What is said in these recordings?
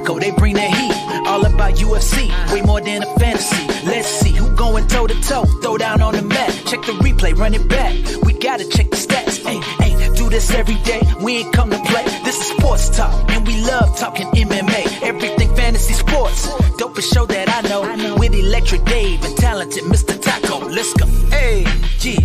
Ciaco, they bring that heat. All about UFC, way more than a fantasy. Let's see who going toe to toe. Throw down on the mat, check the replay, run it back. We gotta check the stats. Hey, do this every day. We ain't come to play. This is sports talk, and we love talking MMA. Everything fantasy sports. Dopest show that I know. With Electric Dave and talented Mr. Taco. Let's go. Hey, G.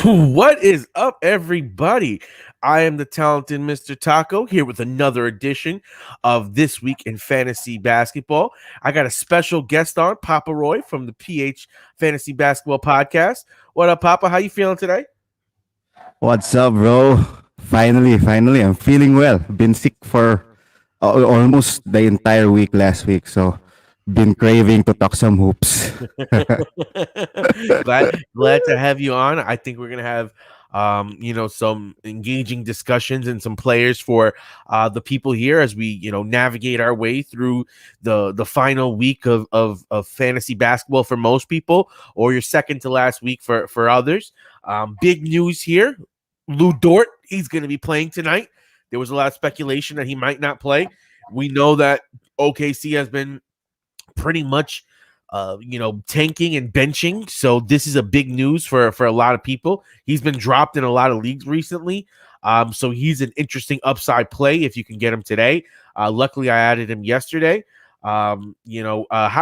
What is up, everybody? I am the talented Mr. Taco here with another edition of This Week in Fantasy Basketball. I got a special guest on, Papa Roy from the PH Fantasy Basketball Podcast. What up, Papa? How you feeling today? What's up, bro? Finally, I'm feeling well. Been sick for almost the entire week last week, so been craving to talk some hoops. glad to have you on. I think we're gonna have some engaging discussions and some players for the people here as we navigate our way through the final week of fantasy basketball for most people, or your second to last week for others. Big news here. Lu Dort, he's going to be playing tonight. There was a lot of speculation that he might not play. We know that OKC has been pretty much tanking and benching, so this is a big news for a lot of people. He's been dropped in a lot of leagues recently, so he's an interesting upside play if you can get him today. Luckily I added him yesterday. How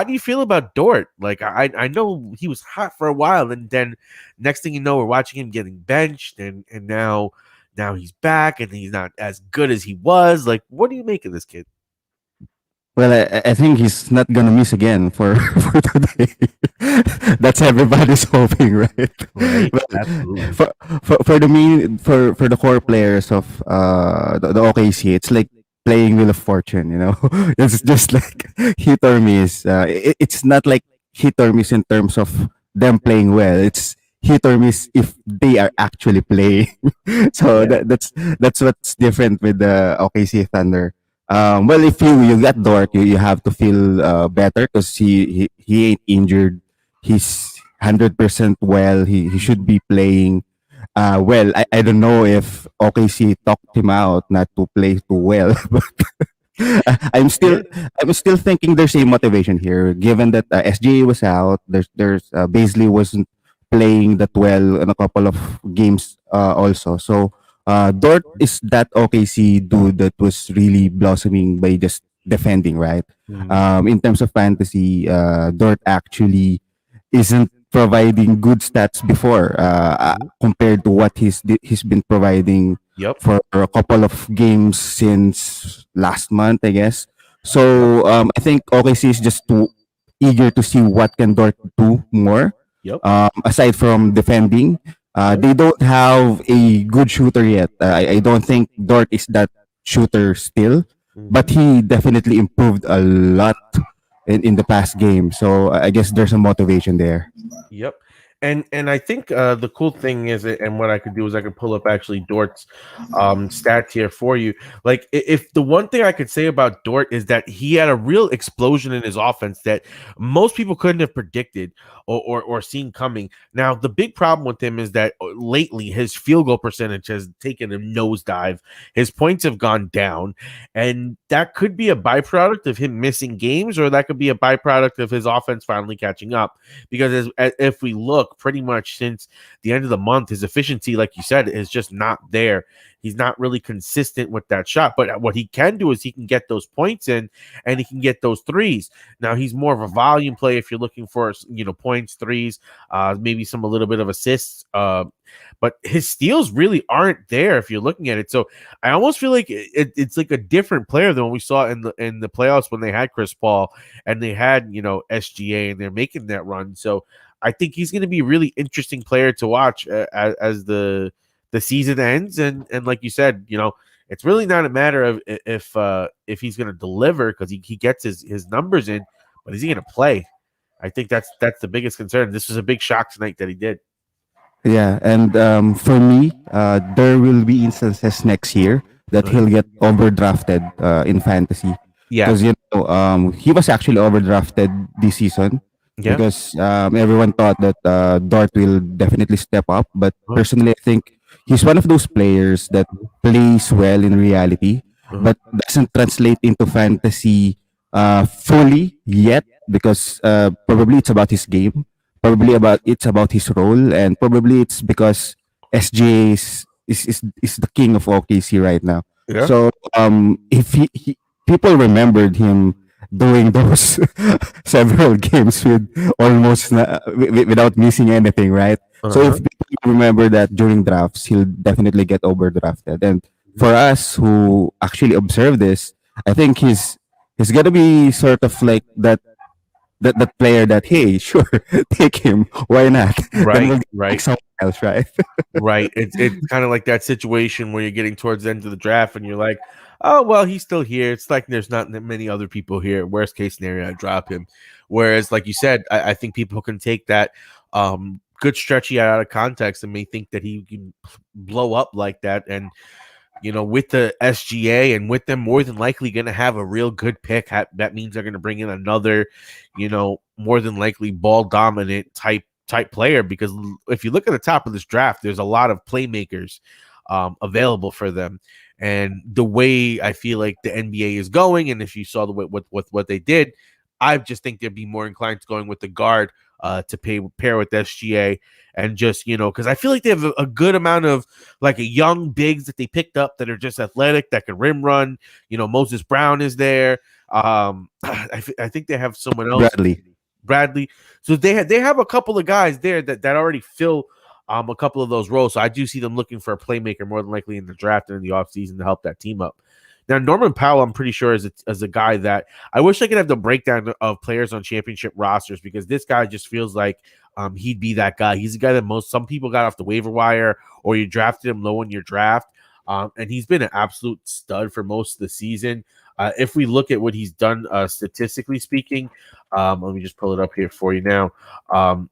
do you feel about Dort? Like, I know he was hot for a while, and then next thing you know, we're watching him getting benched, and now he's back and he's not as good as he was. Like, what do you make of this kid? Well, I think he's not gonna miss again for today. That's everybody's hoping, right? Absolutely. For the core players of the OKC, it's like playing Wheel of Fortune. It's just like hit or miss. It's not like hit or miss in terms of them playing well. It's hit or miss if they are actually playing. So Yeah. that's what's different with the OKC Thunder. Well, if you got Dort, you have to feel better because he ain't injured. He's 100% well. He should be playing. Well, I don't know if OKC talked him out not to play too well, but I'm still thinking there's a motivation here, given that SGA was out. There's Baisley wasn't playing that well in a couple of games also. So Dort is that OKC dude that was really blossoming by just defending, right? Mhm. In terms of fantasy, Dort actually isn't providing good stats before compared to what he's been providing Yep. for a couple of games since last month, I guess. So I think OKC is just too eager to see what can Dort do more. Yep. Aside from defending, they don't have a good shooter yet. I don't think Dort is that shooter still, but he definitely improved a lot in the past game. So I guess there's a motivation there. Yep. And I think the cool thing is, and what I could do is I could pull up actually Dort's stats here for you. Like, if the one thing I could say about Dort is that he had a real explosion in his offense that most people couldn't have predicted or seen coming. Now, the big problem with him is that lately his field goal percentage has taken a nosedive. His points have gone down, and that could be a byproduct of him missing games, or that could be a byproduct of his offense finally catching up. Because if we look, pretty much since the end of the month, his efficiency, like you said, is just not there. He's not really consistent with that shot. But what he can do is he can get those points in, and he can get those threes. Now, he's more of a volume play if you're looking for points, threes, maybe a little bit of assists. But his steals really aren't there if you're looking at it. So I almost feel like it's like a different player than what we saw in the playoffs when they had Chris Paul and they had SGA, and they're making that run. So I think he's going to be a really interesting player to watch as the season ends. And like you said, it's really not a matter of if he's going to deliver, because he gets his numbers in, but is he going to play? I think that's the biggest concern. This was a big shock tonight that he did. Yeah, and for me, there will be instances next year that he'll get overdrafted in fantasy. Yeah. Because he was actually overdrafted this season. Yeah. Because everyone thought that Dort will definitely step up, but personally, I think he's one of those players that plays well in reality, Uh-huh. but doesn't translate into fantasy fully yet because probably it's about his game, probably about his role, and probably it's because SGA is the king of OKC right now. Yeah. So if he people remembered him doing those several games with almost without missing anything, right? So if Uh-huh. people remember that during drafts, he'll definitely get overdrafted. And for us who actually observe this, I think he's gonna be sort of like that player that, hey, sure, take him, why not? Then Right. we'll take Right. someone else, right? Right. It's kind of like that situation where you're getting towards the end of the draft and you're like, oh well, he's still here. It's like there's not that many other people here. Worst case scenario, I drop him. Whereas, like you said, I think people can take that good stretchy out of context and may think that he can blow up like that. And with the SGA and with them more than likely going to have a real good pick, that means they're going to bring in another, more than likely ball dominant type player. Because if you look at the top of this draft, there's a lot of playmakers available for them. And the way I feel like the NBA is going, and if you saw the way what they did, I just think they'd be more inclined to going with the guard to pair with SGA and just because I feel like they have a good amount of like a young bigs that they picked up that are just athletic that can rim run. Moses Brown is there. I think they have someone else, Bradley. So they have a couple of guys there that already fill a couple of those roles. So I do see them looking for a playmaker more than likely in the draft and in the offseason to help that team up. Now, Norman Powell, I'm pretty sure is a guy that I wish I could have the breakdown of players on championship rosters because this guy just feels like he'd be that guy. He's a guy that some people got off the waiver wire or you drafted him low in your draft. And he's been an absolute stud for most of the season. If we look at what he's done statistically speaking, let me just pull it up here for you now.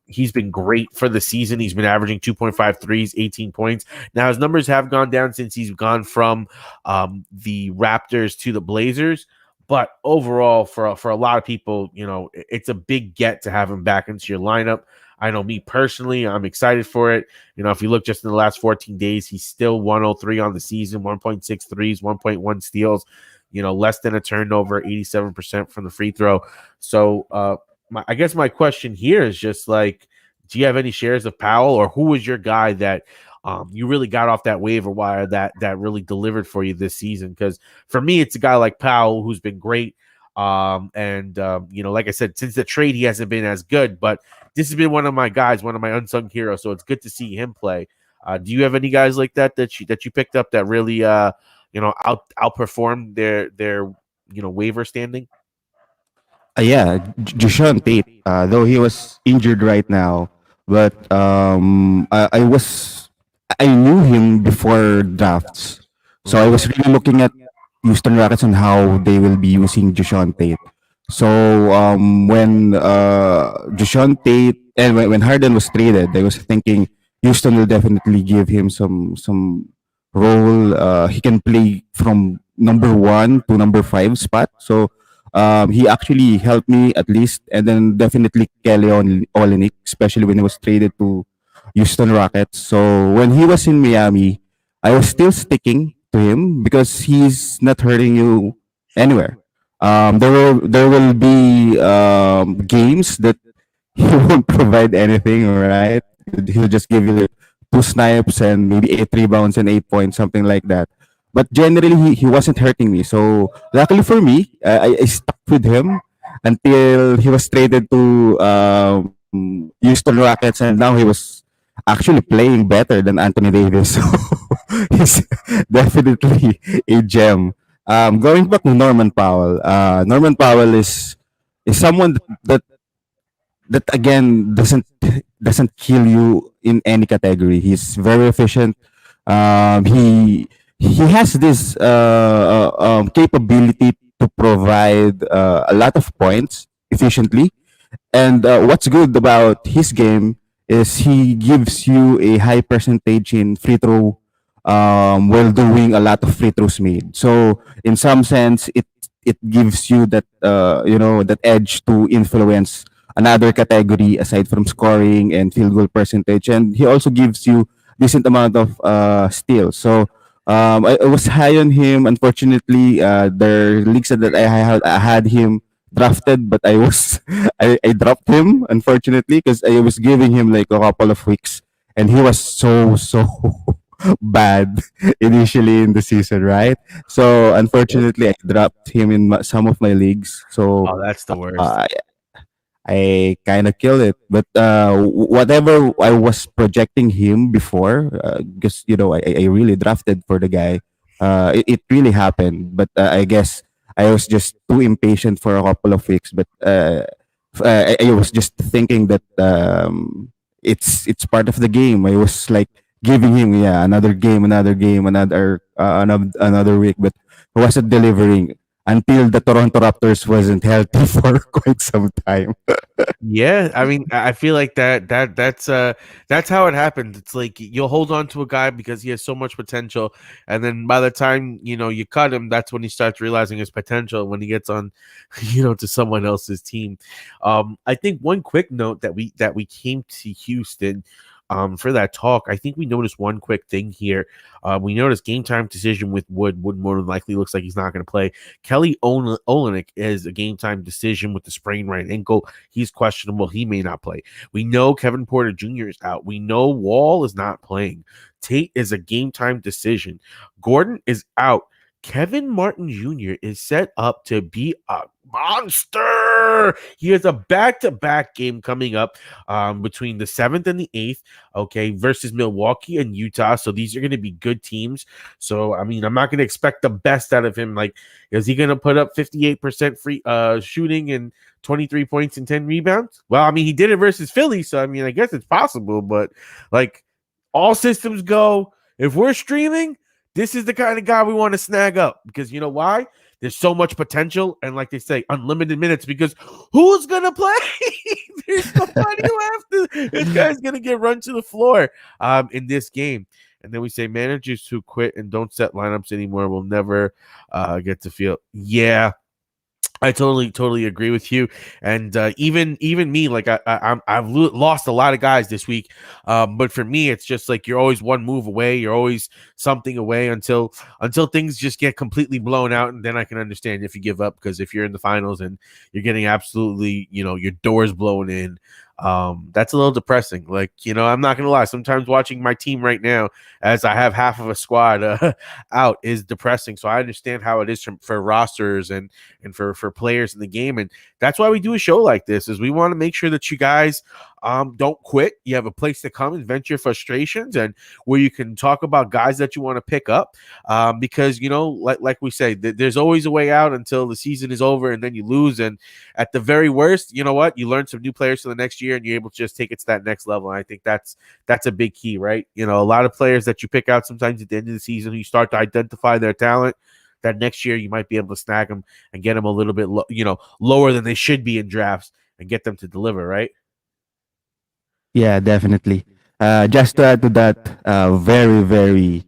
He's been great for the season. He's been averaging 2.5 threes, 18 points. Now, his numbers have gone down since he's gone from the Raptors to the Blazers. But overall, for a lot of people, it's a big get to have him back into your lineup. I know me personally, I'm excited for it. If you look just in the last 14 days, he's still 103 on the season, 1.6 threes, 1.1 steals, less than a turnover, 87% from the free throw. So I guess my question here is just like, do you have any shares of Powell or who was your guy that you really got off that waiver wire that really delivered for you this season? Because for me, it's a guy like Powell who's been great. Like I said, since the trade, he hasn't been as good, but this has been one of my guys, one of my unsung heroes. So it's good to see him play. Do you have any guys like that you picked up that really, outperformed their waiver standing? Yeah, Jushan Tate, though he was injured right now, but I knew him before drafts, so I was really looking at Houston Rockets and how they will be using Jushan Tate. So when Jushan Tate and when Harden was traded, I was thinking Houston will definitely give him some role. He can play from number 1 to number 5 spot. So he actually helped me at least, and then definitely Kelly Olynyk, especially when he was traded to Houston Rockets. So when he was in Miami, I was still sticking to him because he's not hurting you anywhere. There will be games that he won't provide anything, right? He'll just give you 2 snipes and maybe 8 rebounds and 8 points, something like that. But generally, he wasn't hurting me. So luckily for me, I stuck with him until he was traded to Houston Rockets, and now he was actually playing better than Anthony Davis. So he's definitely a gem. Going back to Norman Powell, Norman Powell is someone that again doesn't kill you in any category. He's very efficient. He has this capability to provide a lot of points efficiently. And what's good about his game is he gives you a high percentage in free throw while doing a lot of free throws made. So in some sense, it gives you that that edge to influence another category aside from scoring and field goal percentage. And he also gives you decent amount of steals. So I was high on him. Unfortunately, there are leagues that I had him drafted, but I was I dropped him unfortunately because I was giving him like a couple of weeks, and he was so bad initially in the season, right? So unfortunately, I dropped him in some of my leagues. So Oh, that's the worst. uh, I kind of killed it. But whatever I was projecting him before, because I really drafted for the guy. It really happened, but I guess I was just too impatient for a couple of weeks. But I was just thinking that it's part of the game. I was like giving him another game, another week, but he wasn't delivering until the Toronto Raptors wasn't healthy for quite some time. Yeah, I mean, I feel like that's how it happens. It's like you'll hold on to a guy because he has so much potential, and then by the time you cut him, that's when he starts realizing his potential when he gets on, to someone else's team. I think one quick note that we came to Houston. For that talk, I think we noticed one quick thing here. We noticed game time decision with Wood. Wood more than likely looks like he's not going to play. Kelly Olynyk is a game time decision with the sprained right ankle. He's questionable. He may not play. We know Kevin Porter Jr. is out. We know Wall is not playing. Tate is a game time decision. Gordon is out. Kevin Martin Jr. is set up to be a monster. He has a back-to-back game coming up between the 7th and the 8th, okay, versus Milwaukee and Utah. So these are going to be good teams. So, I mean, I'm not going to expect the best out of him. Like, is he going to put up 58% free shooting and 23 points and 10 rebounds? Well, I mean, he did it versus Philly. So, I mean, I guess it's possible. But, like, all systems go. If we're streaming, this is the kind of guy we want to snag up because you know why? There's so much potential and, like they say, unlimited minutes because who's going to play? There's nobody left. This guy's going to get run to the floor in this game. And then we say managers who quit and don't set lineups anymore will never get to feel. Yeah, I totally agree with you, and even me, like I've lost a lot of guys this week, but for me, it's just like you're always one move away, you're always something away until things just get completely blown out, and then I can understand if you give up because if you're in the finals and you're getting absolutely your doors blown in, that's a little depressing. Like I'm not gonna lie, sometimes watching my team right now as I have half of a squad out is depressing. So I understand how it is for rosters and for players in the game, and that's why we do a show like this. Is we want to make sure that you guys don't quit. You have a place to come and vent your frustrations, and where you can talk about guys that you want to pick up. Because like we say, there's always a way out until the season is over, and then you lose. And at the very worst, you know what? You learn some new players for the next year, and you're able to just take it to that next level. And I think that's a big key, right? A lot of players that you pick out sometimes at the end of the season, you start to identify their talent. That next year you might be able to snag them and get them a little bit, lower than they should be in drafts and get them to deliver, right? Yeah, definitely. Just to add to that, very, very,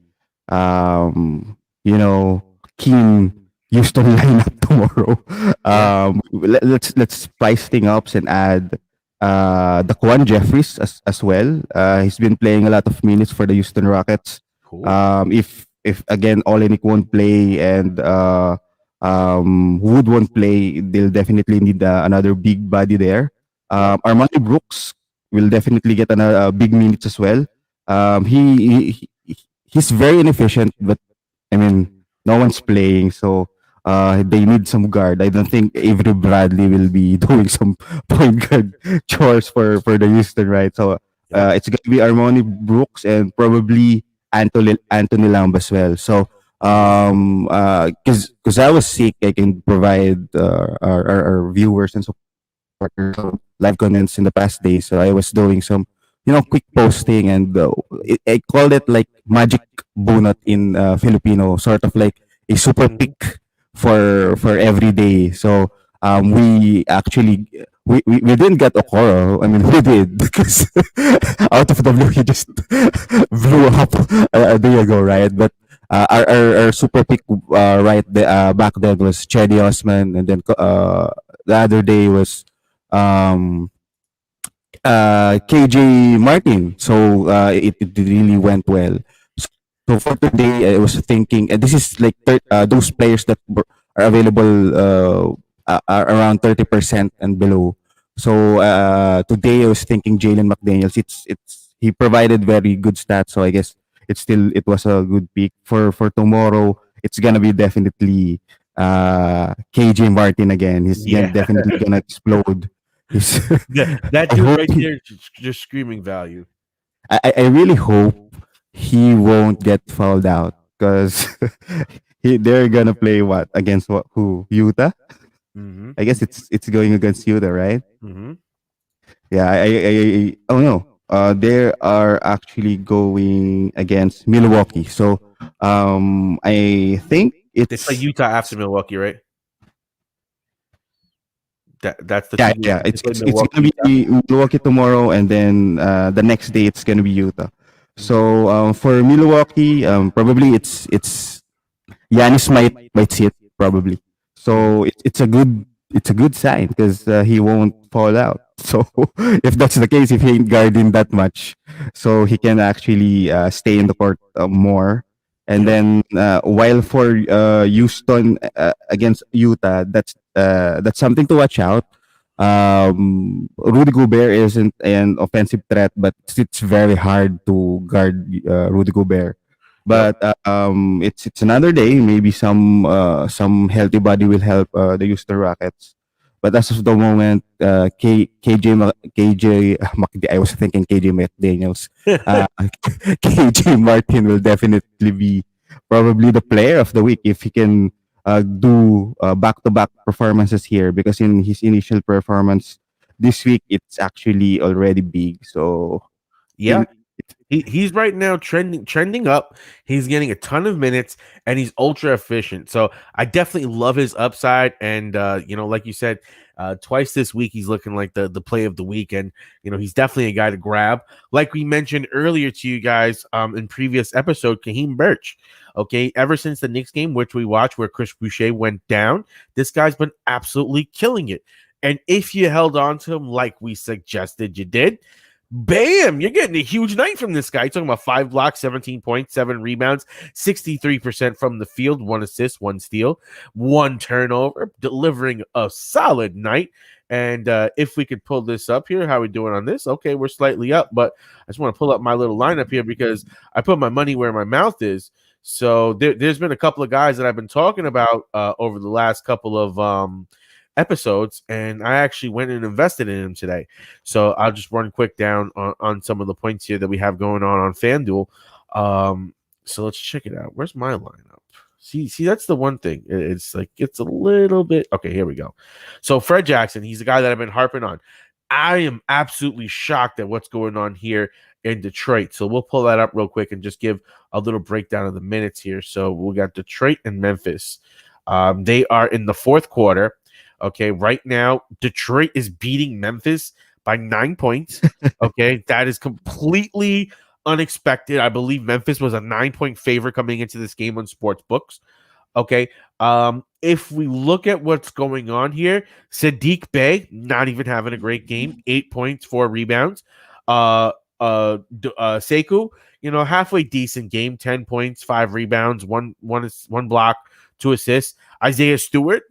um, you know, keen Houston lineup tomorrow. Yeah, Let's spice things up and add the Quan Jeffries as well. He's been playing a lot of minutes for the Houston Rockets. cool. If again Olenek won't play and Wood won't play, they'll definitely need another big body there. Yep. Armani Brooks will definitely get another big minutes as well. He's very inefficient, but I mean, no one's playing, so they need some guard. I don't think Avery Bradley will be doing some point guard chores for the Houston, right? So Yep. it's gonna be Armani Brooks and probably Anthony Lamb as well. So because I was sick, I can provide our viewers and supporters some live comments in the past days. So I was doing some quick posting, and I called it like magic bunot in Filipino, sort of like a super Mhm. pick for every day. So we actually we didn't get Okoro. I mean, we did because out of the blue he just blew up a day ago, right? But our super pick back then was Cedi Osman, and then the other day was um KJ Martin. So it really went well. So for today, I was thinking, and this is like those players that are available are around 30% and below. So today, I was thinking Jalen McDaniels. It's he provided very good stats. So I guess it was a good pick for tomorrow. It's gonna be definitely KJ Martin again. He's Yeah, definitely gonna explode. He's, that I dude hope right there is just screaming value. I really hope he won't get fouled out because they're gonna play what against what who Utah? Mm-hmm. I guess it's going against Utah, right? Mm-hmm. Yeah, oh no, they are actually going against Milwaukee. So I think They play it's Utah after Milwaukee, right? That's the yeah, two. yeah. They play It's Milwaukee, gonna Utah. be Milwaukee tomorrow, and then the next day it's gonna be Utah. Mhm. So for Milwaukee, probably it's Yanis might sit probably. Mhm. So it's a good sign because he won't fall out. So if that's the case, if he ain't guarding that much, so he can actually stay in the court more. And Yep. then while for Houston against Utah, that's something to watch out. Rudy Gobert isn't an offensive threat, but it's very hard to guard Rudy Gobert. Yep. But it's another day. Maybe some healthy body will help the Houston Rockets. But as of the moment, KJ I was thinking KJ McDaniels. Uh, KJ Martin will definitely be probably the player of the week if he can do back-to-back performances here. Because in his initial performance this week, it's actually already big. So Yeah. in He's right now trending up. He's getting a ton of minutes and he's ultra efficient. So I definitely love his upside. And like you said, twice this week he's looking like the play of the week. And he's definitely a guy to grab. Like we mentioned earlier to you guys in previous episode, Kaheem Birch. Okay, ever since the Knicks game, which we watched, where Chris Boucher went down, this guy's been absolutely killing it. And if you held on to him like we suggested you did, bam, you're getting a huge night from this guy. You're talking about 5 blocks, 17 points, 7 rebounds, 63% from the field, 1 assist, 1 steal, 1 turnover, delivering a solid night. And if we could pull this up here, how are we doing on this? Okay, we're slightly up, but I just want to pull up my little lineup here because I put my money where my mouth is. So there's been a couple of guys that I've been talking about over the last couple of episodes, and I actually went and invested in him today. So I'll just run quick down on some of the points here that we have going on FanDuel. So let's check it out. Where's my lineup? See, that's the one thing. It's like it's a little bit okay. Here we go. So Fred Jackson, he's the guy that I've been harping on. I am absolutely shocked at what's going on here in Detroit. So we'll pull that up real quick and just give a little breakdown of the minutes here. So we got Detroit and Memphis. They are in the fourth quarter. Okay, right now, Detroit is beating Memphis by 9 points. Okay, that is completely unexpected. I believe Memphis was a 9-point favorite coming into this game on sports books. Okay, if we look at what's going on here, Sadiq Bey not even having a great game, 8 points, 4 rebounds. Sekou, halfway decent game, 10 points, 5 rebounds, one block, 2 assists. Isaiah Stewart,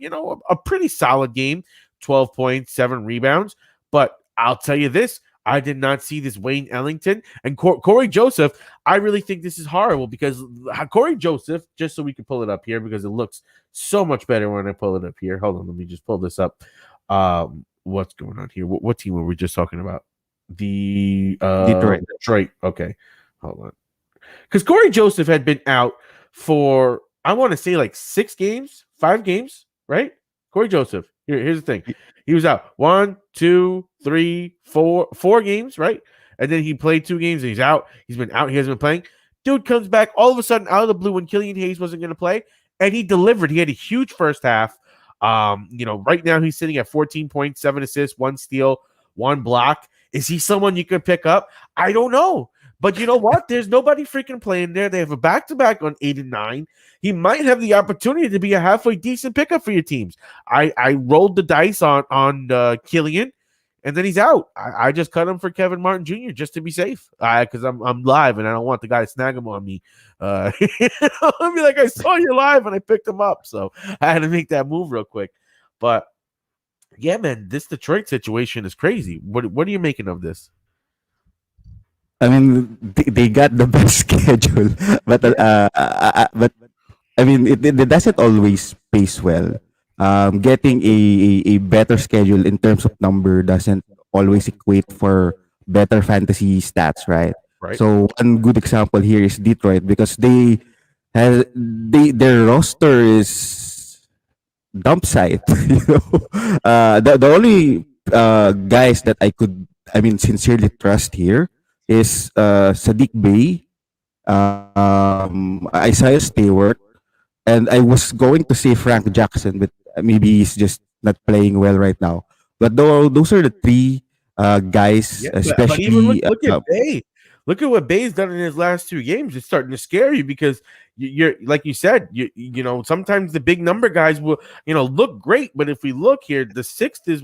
a pretty solid game, 12 points, 7 rebounds. But I'll tell you this, I did not see this Wayne Ellington and Corey Joseph. I really think this is horrible because Corey Joseph, just so we can pull it up here because it looks so much better when I pull it up here. Hold on, let me just pull this up. What's going on here? What team were we just talking about? The Detroit. Okay, hold on. Because Corey Joseph had been out for, I want to say, like 5 games, right? Corey Joseph. Here's the thing. He was out 1, 2, 3, 4 games, right? And then he played 2 games and he's out. He's been out. He hasn't been playing. Dude comes back all of a sudden out of the blue when Killian Hayes wasn't going to play, and he delivered. He had a huge first half. Right now he's sitting at 14 points, 7 assists, 1 steal, 1 block. Is he someone you could pick up? I don't know. But you know what? There's nobody freaking playing there. They have a back-to-back on 8 and 9. He might have the opportunity to be a halfway decent pickup for your teams. I rolled the dice on Killian. and then he's out. I just cut him for Kevin Martin Jr. just to be safe, because I'm live and I don't want the guy to snag him on me. I mean, like, I saw you live and I picked him up, so I had to make that move real quick. But yeah, man, this Detroit situation is crazy. What are you making of this? I mean, they got the best schedule, but I mean, it doesn't always pace well. Getting a better schedule in terms of number doesn't always equate for better fantasy stats, right? Right. So one good example here is Detroit because their roster is dump site. The only guys that I mean, sincerely trust here is Sadiq Bey, Isaiah Stewart, and I was going to say Frank Jackson, but maybe he's just not playing well right now. But those are the three guys, Yeah, but even especially. look at Bay. Look at what Bay's done in his last 2 games. It's starting to scare you because you're like you said, you know, sometimes the big number guys will, you know, look great, but if we look here, the sixth is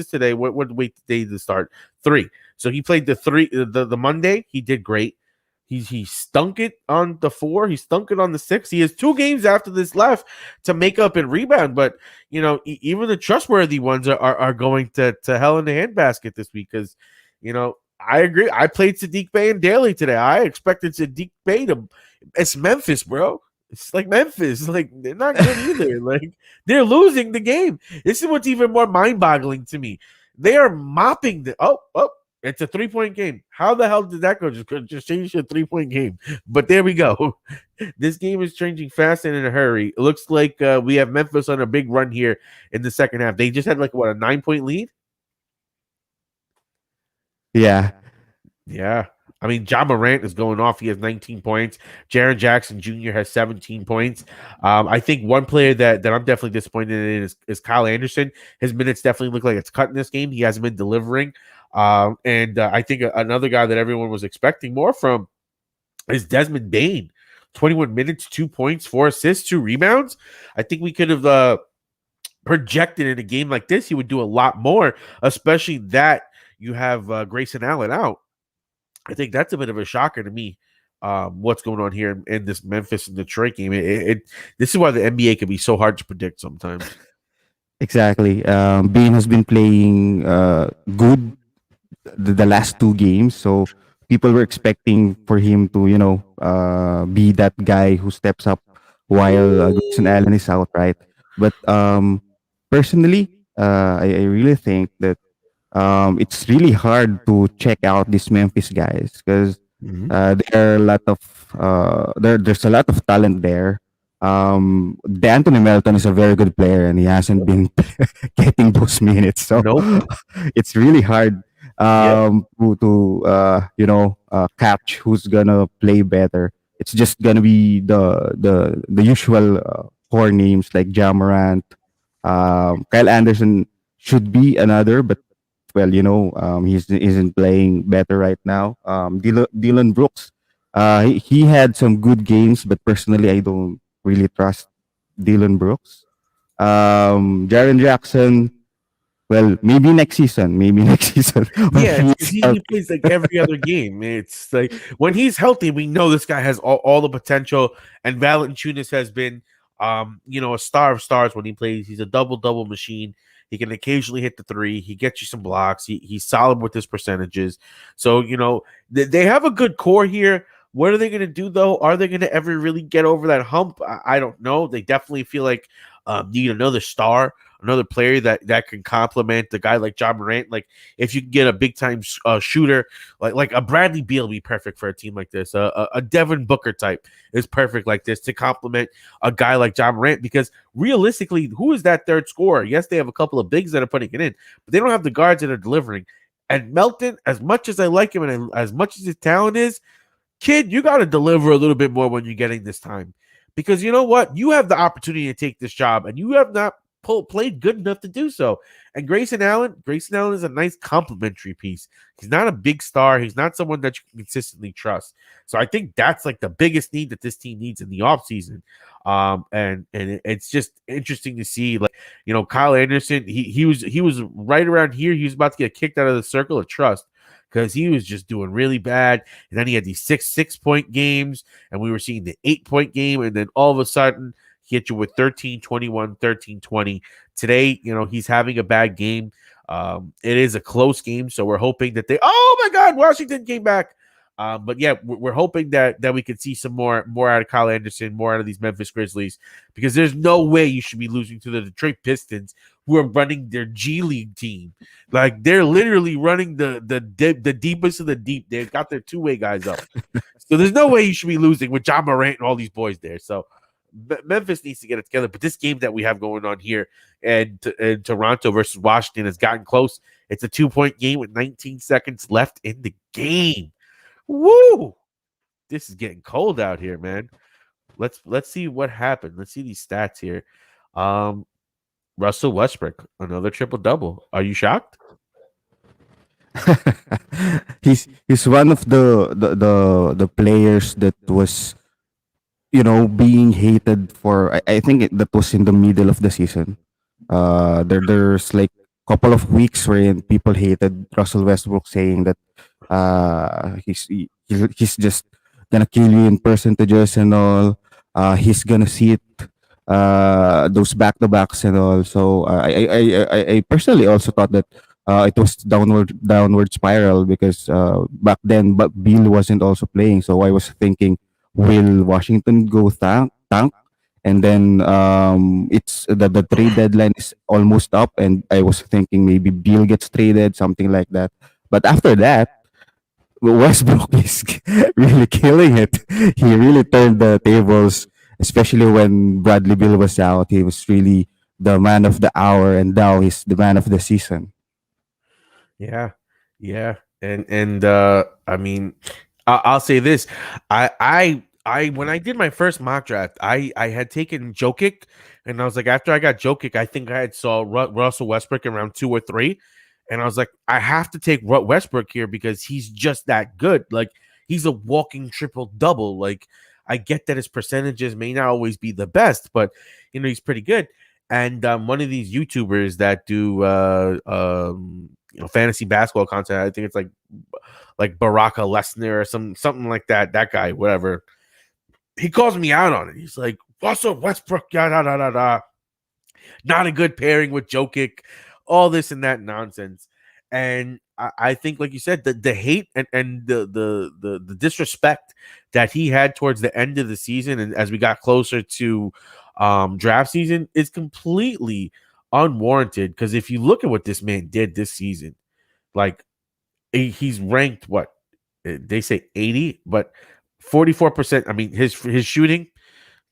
today. What wait day to start? 3. So he played the Monday. He did great. He stunk it on the 4. He stunk it on the 6. He has 2 games after this left to make up and rebound. But you know, even the trustworthy ones are going to hell in the handbasket this week because, you know, I agree. I played Sadiq Bey and Daly today. I expected Sadiq Bey to. It's Memphis, bro. It's like Memphis. Like, they're not good either. Like, they're losing the game. This is what's even more mind-boggling to me. They are mopping the. Oh. It's a 3-point game. How the hell did that go? Just change to a 3-point game. But there we go. This game is changing fast and in a hurry. It looks like we have Memphis on a big run here in the second half. They just had like, what, a 9-point lead? Yeah. Yeah. I mean, Ja Morant is going off. He has 19 points. Jaren Jackson Jr. has 17 points. I think one player that I'm definitely disappointed in is Kyle Anderson. His minutes definitely look like it's cut in this game. He hasn't been delivering. And I think another guy that everyone was expecting more from is Desmond Bain. 21 minutes, 2 points, 4 assists, 2 rebounds. I think we could have projected in a game like this he would do a lot more, especially that you have Grayson Allen out. I think that's a bit of a shocker to me. What's going on here in this Memphis and Detroit game? This is why the NBA can be so hard to predict sometimes. Exactly. Bain has been playing good the last 2 games, so people were expecting for him to, be that guy who steps up while Grayson Allen is out, right? But personally, I really think that it's really hard to check out these Memphis guys because there are a lot of there's a lot of talent there. D'Anthony Melton is a very good player and he hasn't been getting those minutes, so Nope. it's really hard to catch who's gonna play better. It's just gonna be the usual core names like Ja Morant, Kyle Anderson should be another, but well, he isn't playing better right now. Dylan Brooks, he had some good games, but personally, I don't really trust Dylan Brooks. Jaren Jackson, well, maybe next season. Yeah, he plays like every other game. It's like when he's healthy, we know this guy has all the potential. And Valanciunas has been, a star of stars when he plays. He's a double machine. He can occasionally hit the 3. He gets you some blocks. He's solid with his percentages. So, they have a good core here. What are they going to do, though? Are they going to ever really get over that hump? I don't know. They definitely feel like need another star, another player that can complement the guy like Ja Morant. Like, if you can get a big-time shooter, like a Bradley Beal be perfect for a team like this. A Devin Booker type is perfect like this to complement a guy like Ja Morant because realistically, who is that third scorer? Yes, they have a couple of bigs that are putting it in, but they don't have the guards that are delivering. And Melton, as much as I like him and as much as his talent is, kid, you got to deliver a little bit more when you're getting this time. Because you know what? You have the opportunity to take this job, and you have not played good enough to do so. And Grayson Allen is a nice complementary piece. He's not a big star. He's not someone that you can consistently trust. So I think that's like the biggest need that this team needs in the offseason. It's just interesting to see, like, Kyle Anderson, he was right around here. He was about to get kicked out of the circle of trust because he was just doing really bad. And then he had these 6-point games, and we were seeing the 8-point game, and then all of a sudden he hit you with 13-21, 13-20. Today, he's having a bad game. It is a close game, so we're hoping that oh my God, Washington came back. But yeah, we're hoping that we could see some more out of Kyle Anderson, more out of these Memphis Grizzlies, because there's no way you should be losing to the Detroit Pistons, who are running their G League team. Like, they're literally running the deepest of the deep. They've got their two-way guys up. So there's no way you should be losing with John Morant and all these boys there. So Memphis needs to get it together. But this game that we have going on here and Toronto versus Washington has gotten close. It's a 2-point game with 19 seconds left in the game. Woo! This is getting cold out here, man. Let's see what happened. Let's see these stats here. Russell Westbrook, another triple-double. Are you shocked? He's one of the players that was being hated for. I think that was in the middle of the season. There's like a couple of weeks wherein people hated Russell Westbrook, saying that he's just gonna kill you in percentages and all. He's gonna see it those back to backs and all. So I personally also thought that it was downward spiral because back then, but Bill wasn't also playing. So I was thinking, will Washington go tank? And then it's the trade deadline is almost up, and I was thinking maybe Bill gets traded, something like that. But after that, Westbrook is really killing it. He really turned the tables, especially when Bradley Beal was out. He was really the man of the hour, and now he's the man of the season. Yeah, and I mean, I'll say this: I when I did my first mock draft, I had taken Jokic, and I was like, after I got Jokic, I think I had saw Russell Westbrook in round 2 or 3. And I was like, I have to take Westbrook here because he's just that good. Like, he's a walking triple-double. Like, I get that his percentages may not always be the best, but, he's pretty good. And one of these YouTubers that do, fantasy basketball content, I think it's like Baraka Lesnar or something like that. That guy, whatever. He calls me out on it. He's like, Russell Westbrook, not a good pairing with Jokic. All this and that nonsense. And I think, like you said, the hate and the disrespect that he had towards the end of the season and as we got closer to draft season is completely unwarranted. Because if you look at what this man did this season, like, he's ranked, what? They say 80, but 44%. I mean, his shooting,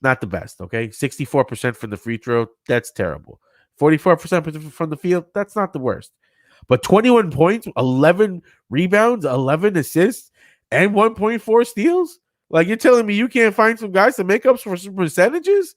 not the best, okay? 64% from the free throw, that's terrible. 44% from the field, that's not the worst. But 21 points, 11 rebounds, 11 assists, and 1.4 steals? Like, you're telling me you can't find some guys to make up for some percentages?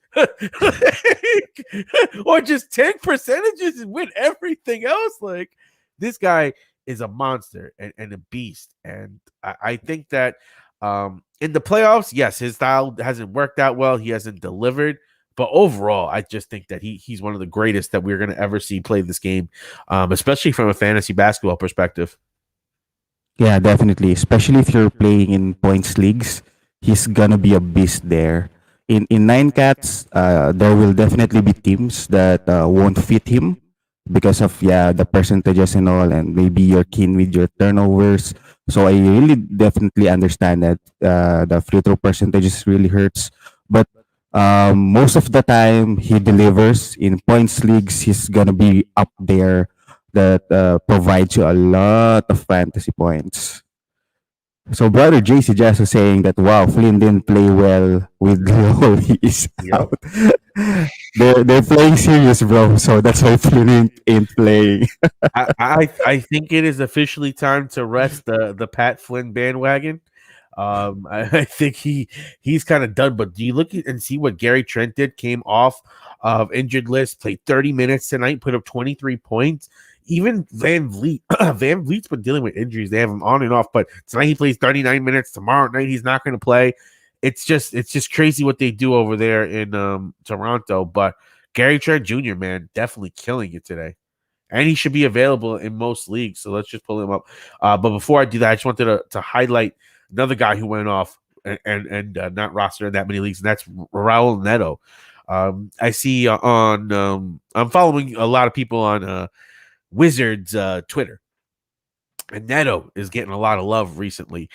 Or just take percentages and win everything else? Like, this guy is a monster and a beast. And I think that in the playoffs, yes, his style hasn't worked out well. He hasn't delivered. But overall, I just think that he's one of the greatest that we're going to ever see play this game, especially from a fantasy basketball perspective. Yeah, definitely. Especially if you're playing in points leagues, he's gonna be a beast there. In nine cats, there will definitely be teams that won't fit him because of the percentages and all, and maybe you're keen with your turnovers. So I really definitely understand that the free throw percentages really hurts, but most of the time he delivers in points leagues. He's gonna be up there that provides you a lot of fantasy points. So brother JC just was saying that wow, Flynn didn't play well with Lowell. He is Yep. out. They're playing serious, bro. So that's why Flynn ain't playing. I think it is officially time to rest the Pat Flynn bandwagon. I think he's kind of done. But do you look and see what Gary Trent did? Came off of injured list, played 30 minutes tonight, put up 23 points. Even Van Vliet, Van Vliet's been dealing with injuries. They have him on and off, but tonight he plays 39 minutes. Tomorrow night he's not going to play. It's just crazy what they do over there in Toronto. But Gary Trent Jr., man, definitely killing it today. And he should be available in most leagues. So let's just pull him up. But before I do that, I just wanted to highlight another guy who went off and not rostered in that many leagues, and that's Raul Nedo. I see on I'm following a lot of people on Wizards Twitter, and Neto is getting a lot of love recently.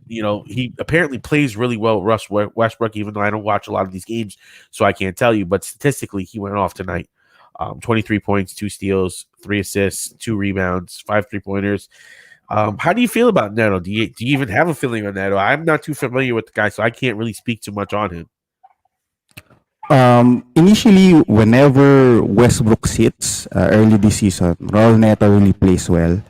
He apparently plays really well with Westbrook, even though I don't watch a lot of these games, so I can't tell you. But statistically, he went off tonight. 23 points, 2 steals, 3 assists, 2 rebounds, 5 3-pointers. How do you feel about Neto? Do you even have a feeling on Neto? I'm not too familiar with the guy, so I can't really speak too much on him. Initially, whenever Westbrook sits early this season, Raul Neto really plays well.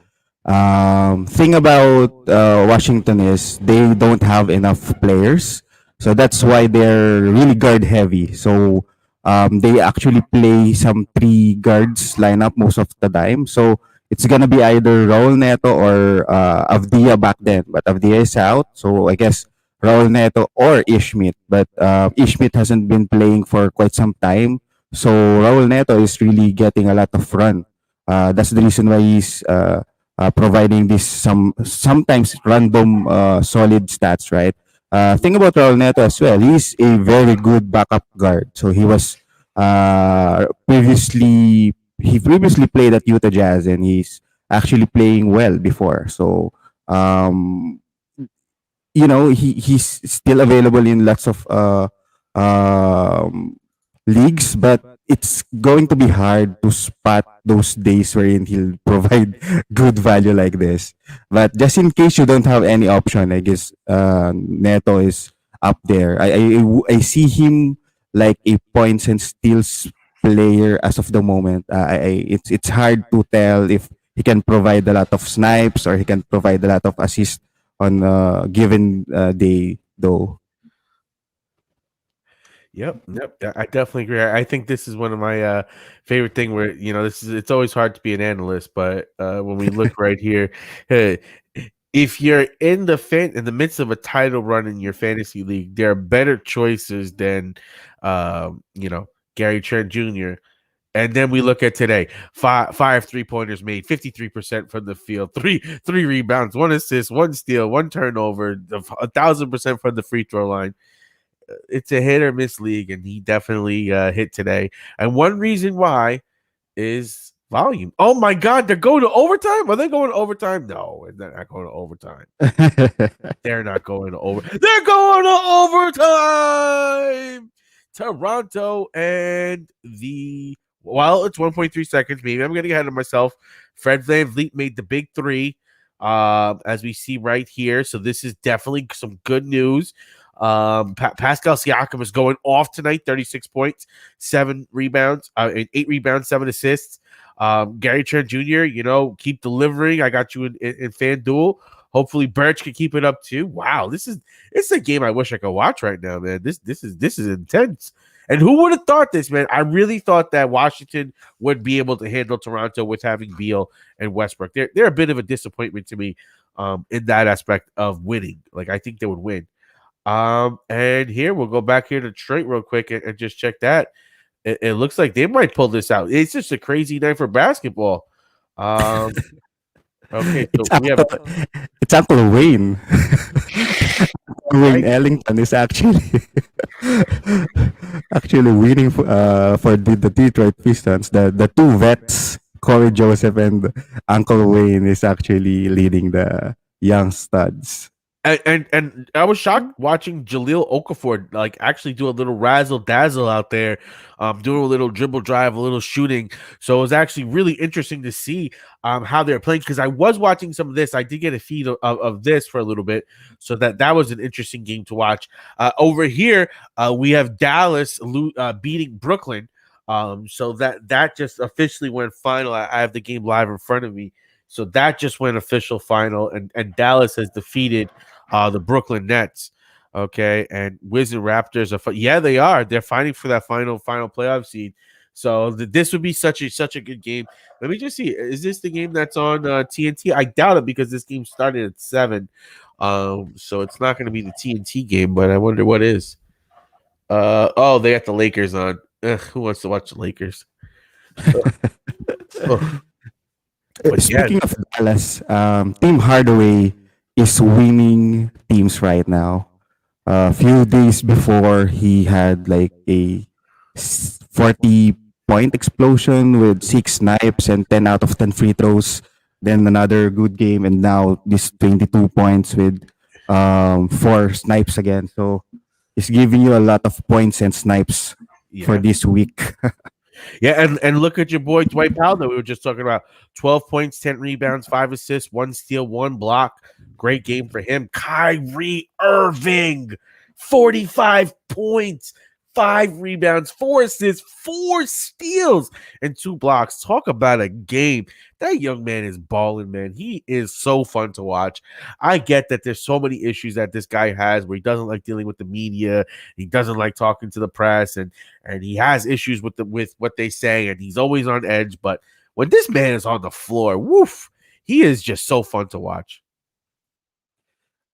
Thing about Washington is they don't have enough players, so that's why they're really guard heavy. So they actually play some 3 guards lineup most of the time. So it's gonna be either Raul Neto or Avdia back then, but Avdia is out, so I guess Raul Neto or Ishmit. But Ishmit hasn't been playing for quite some time, so Raul Neto is really getting a lot of run. That's the reason why he's providing this sometimes random solid stats, right? Thing about Raul Neto as well, he's a very good backup guard. So he previously played at Utah Jazz, and he's actually playing well before. So he's still available in lots of leagues, but it's going to be hard to spot those days wherein he'll provide good value like this. But just in case you don't have any option, I guess Neto is up there. I see him like a points and steals player as of the moment. It's hard to tell if he can provide a lot of snipes or he can provide a lot of assists on a given day, though. Yep. I definitely agree. I think this is one of my favorite thing where it's always hard to be an analyst, but when we look right here, if you're in the midst of a title run in your fantasy league, there are better choices than Gary Trent Jr. And then we look at today, five 3-pointers made, 53% from the field, three rebounds, 1 assist, 1 steal, 1 turnover, 1,000% from the free throw line. It's a hit or miss league, and he definitely hit today. And one reason why is volume. Oh my God, they're going to overtime? Are they going to overtime? No, they're not going to overtime. They're not going to overtime. They're going to overtime. Toronto and it's 1.3 seconds. Maybe I'm getting ahead of myself. Fred VanVleet made the big 3, as we see right here. So this is definitely some good news. Pascal Ciaco is going off tonight, 36 points, 7 rebounds, 8 rebounds, 7 assists. Gary Trent Jr., keep delivering. I got you in FanDuel. Hopefully Birch can keep it up too. Wow, it's a game I wish I could watch right now, man. This is intense. And who would have thought this, man? I really thought that Washington would be able to handle Toronto with having Beal and Westbrook. They're a bit of a disappointment to me in that aspect of winning. Like, I think they would win. And here we'll go back here to Detroit real quick and just check that. It looks like they might pull this out. It's just a crazy night for basketball. Okay, so it's Uncle Wayne. Wayne Ellington is actually winning for the Detroit Pistons. The 2 vets, Corey Joseph and Uncle Wayne, is actually leading the young studs. And I was shocked watching Jahlil Okafor actually do a little razzle dazzle out there, doing a little dribble drive, a little shooting. So it was actually really interesting to see how they're playing, because I was watching some of this. I did get a feed of this for a little bit, so that was an interesting game to watch. Over here, we have Dallas beating Brooklyn. So that just officially went final. I have the game live in front of me. So that just went official final, and Dallas has defeated the Brooklyn Nets. Okay, and Wizard Raptors are. Yeah, they are. They're fighting for that final playoff seed. So this would be such a good game. Let me just see. Is this the game that's on TNT? I doubt it because this game started at 7. So it's not going to be the TNT game. But I wonder what is. Oh, they got the Lakers on. Ugh, who wants to watch the Lakers? Ugh. But yeah, Speaking of Dallas, Team Hardaway is winning teams right now. A few days before, he had like a 40-point explosion with 6 snipes and 10 out of 10 free throws. Then another good game, and now this 22 points with 4 snipes again. So he's giving you a lot of points and snipes for yeah. this week. Yeah, and look at your boy Dwight Powell that we were just talking about. 12 points, 10 rebounds, 5 assists, 1 steal, 1 block. Great game for him. Kyrie Irving, 45 points, 5 rebounds, 4 assists, 4 steals, and 2 blocks. Talk about a game. That young man is balling, man. He is so fun to watch. I get that there's so many issues that this guy has where he doesn't like dealing with the media. He doesn't like talking to the press, and he has issues with what they say, and he's always on edge. But when this man is on the floor, woof, he is just so fun to watch.